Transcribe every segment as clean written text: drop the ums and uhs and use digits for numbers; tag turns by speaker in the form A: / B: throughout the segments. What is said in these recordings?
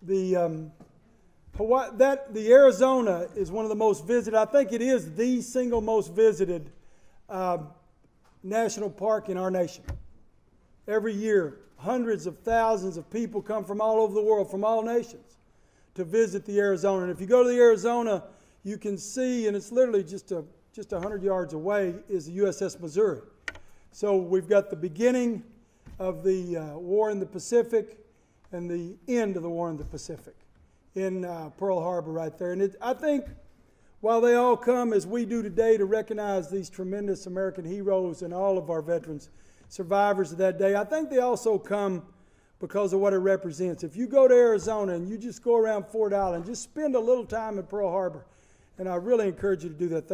A: The Arizona is one of the most visited. I think it is the single most visited national park in our nation. Every year, hundreds of thousands of people come from all over the world, from all nations, to visit the Arizona. And if you go to the Arizona, you can see, and it's literally just 100 yards away, is the USS Missouri. So we've got the beginning of the war in the Pacific and the end of the war in the Pacific in Pearl Harbor right there. And I think while they all come, as we do today, to recognize these tremendous American heroes and all of our veterans, survivors of that day, I think they also come because of what it represents. If you go to Arizona and you just go around Fort Island, just spend a little time in Pearl Harbor, and I really encourage you to do that.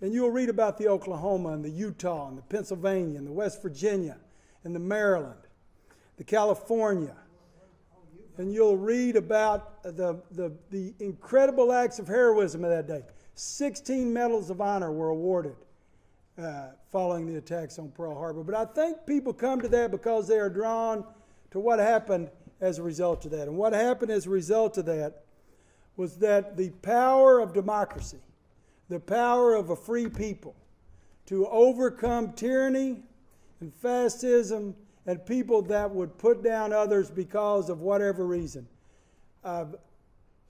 A: And you'll read about the Oklahoma and the Utah and the Pennsylvania and the West Virginia and the Maryland, the California, and you'll read about the incredible acts of heroism of that day. 16 medals of honor were awarded following the attacks on Pearl Harbor. But I think people come to that because they are drawn to what happened as a result of that. And what happened as a result of that was that the power of democracy, the power of a free people to overcome tyranny and fascism and people that would put down others because of whatever reason,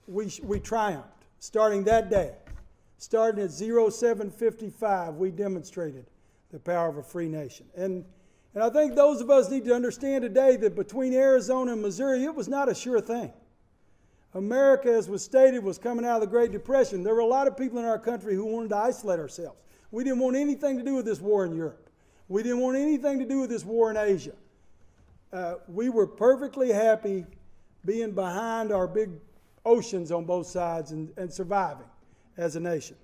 A: we triumphed. Starting that day, starting at 07:55, we demonstrated the power of a free nation. And I think those of us need to understand today that between Arizona and Missouri, it was not a sure thing. America, as was stated, was coming out of the Great Depression. There were a lot of people in our country who wanted to isolate ourselves. We didn't want anything to do with this war in Europe. We didn't want anything to do with this war in Asia. We were perfectly happy being behind our big oceans on both sides and surviving as a nation.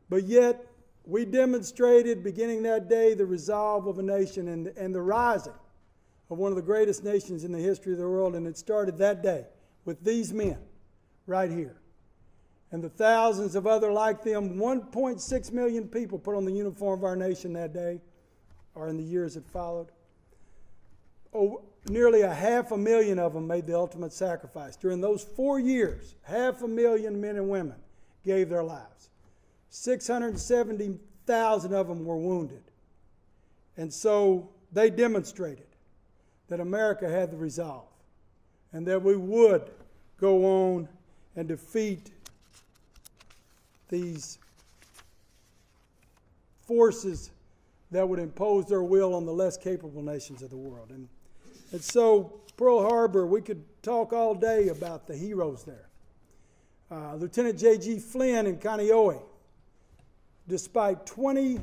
A: But yet, we demonstrated beginning that day the resolve of a nation and the rising of one of the greatest nations in the history of the world. And it started that day with these men right here. And the thousands of other like them, 1.6 million people put on the uniform of our nation that day, or in the years that followed. Nearly 500,000 of them made the ultimate sacrifice. During those 4 years, 500,000 men and women gave their lives. 670,000 of them were wounded. And so they demonstrated that America had the resolve and that we would go on and defeat these forces that would impose their will on the less capable nations of the world. And so Pearl Harbor, we could talk all day about the heroes there. Lieutenant J.G. Flynn in Kaneohe, despite 20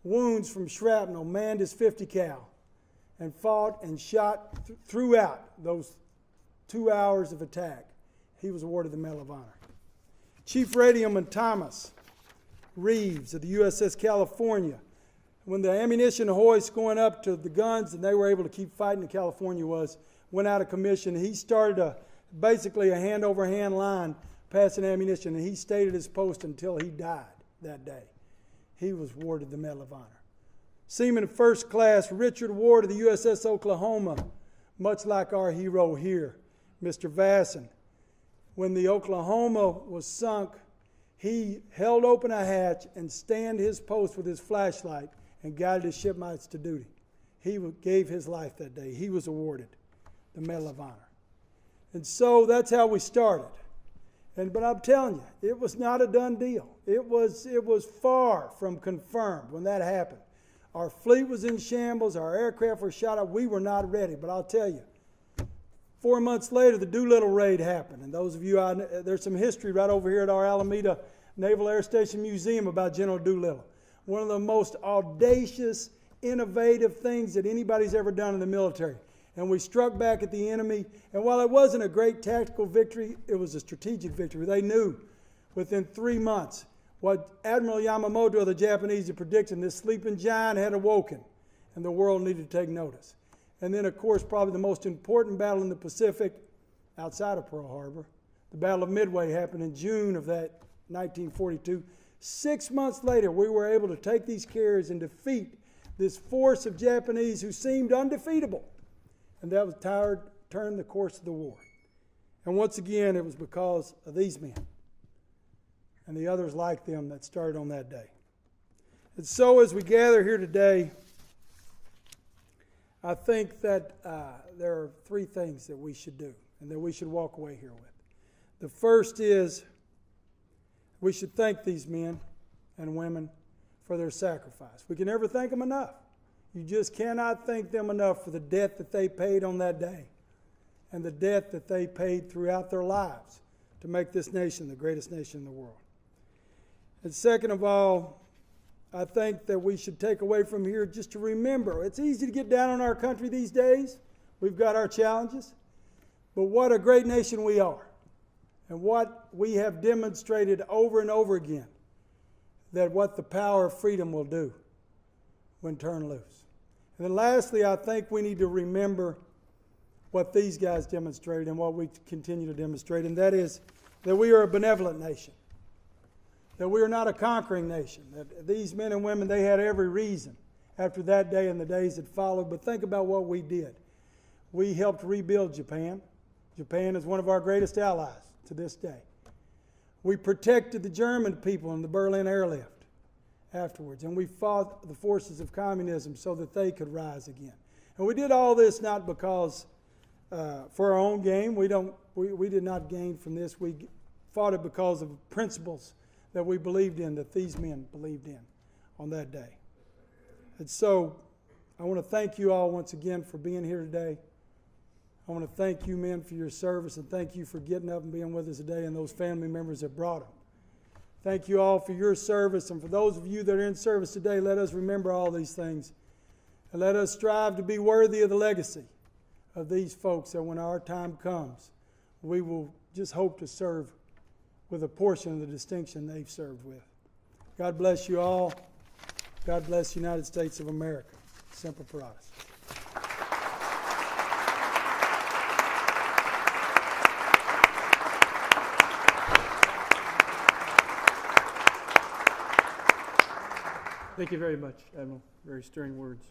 A: wounds from shrapnel, manned his 50 cal and fought and shot throughout those 2 hours of attack. He was awarded the Medal of Honor. Chief Radioman Thomas Reeves of the USS California, when the ammunition hoist going up to the guns and they were able to keep fighting in California went out of commission. He started basically a hand-over-hand line passing ammunition, and he stayed at his post until he died that day. He was awarded the Medal of Honor. Seaman First Class Richard Ward of the USS Oklahoma, much like our hero here, Mr. Vasson. When the Oklahoma was sunk, he held open a hatch and stand his post with his flashlight and guided his shipmates to duty. He gave his life that day. He was awarded the Medal of Honor. And so that's how we started. But I'm telling you, it was not a done deal. It was far from confirmed when that happened. Our fleet was in shambles. Our aircraft were shot up. We were not ready. But I'll tell you, 4 months later, the Doolittle raid happened. And those of you, there's some history right over here at our Alameda Naval Air Station Museum about General Doolittle. One of the most audacious, innovative things that anybody's ever done in the military. And we struck back at the enemy. And while it wasn't a great tactical victory, it was a strategic victory. They knew within 3 months what Admiral Yamamoto of the Japanese had predicted. This sleeping giant had awoken, and the world needed to take notice. And then, of course, probably the most important battle in the Pacific outside of Pearl Harbor, the Battle of Midway, happened in June of that 1942. 6 months later, we were able to take these carriers and defeat this force of Japanese who seemed undefeatable. And that was turn the course of the war. And once again, it was because of these men and the others like them that started on that day. And so as we gather here today, I think that there are three things that we should do and that we should walk away here with. The first is we should thank these men and women for their sacrifice. We can never thank them enough. You just cannot thank them enough for the debt that they paid on that day and the debt that they paid throughout their lives to make this nation the greatest nation in the world. And second of all, I think that we should take away from here just to remember, it's easy to get down on our country these days. We've got our challenges. But what a great nation we are. And what we have demonstrated over and over again, that what the power of freedom will do when turned loose. And then lastly, I think we need to remember what these guys demonstrated and what we continue to demonstrate, and that is that we are a benevolent nation, that we are not a conquering nation, that these men and women, they had every reason after that day and the days that followed. But think about what we did. We helped rebuild Japan. Japan is one of our greatest allies to this day. We protected the German people in the Berlin airlift afterwards, and we fought the forces of communism so that they could rise again. And we did all this not because for our own gain. We did not gain from this. We fought it because of principles that we believed in, that these men believed in on that day. And so I want to thank you all once again for being here today. I want to thank you, men, for your service, and thank you for getting up and being with us today and those family members that brought them. Thank you all for your service, and for those of you that are in service today, let us remember all these things, and let us strive to be worthy of the legacy of these folks, that when our time comes, we will just hope to serve with a portion of the distinction they've served with. God bless you all. God bless the United States of America. Semper Paratus.
B: Thank you very much, Admiral. Very stirring words.